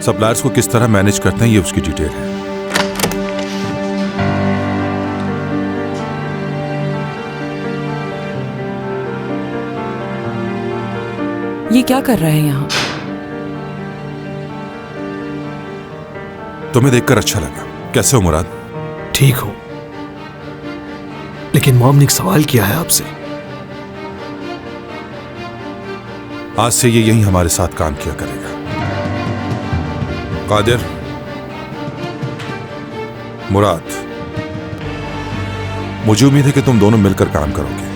Suppliers को किस तरह मैनेज करते हैं ये उसकी डिटेल है। ये क्या कर रहा है यहाँ? तुम्हें देखकर अच्छा लगा। कैसे हो मुराद? ठीक हो, लेकिन मॉम ने एक सवाल किया है आपसे। आज से ये यहीं हमारे साथ काम किया करेगा। कादिर, मुराद, मुझे उम्मीद है कि तुम दोनों मिलकर काम करोगे।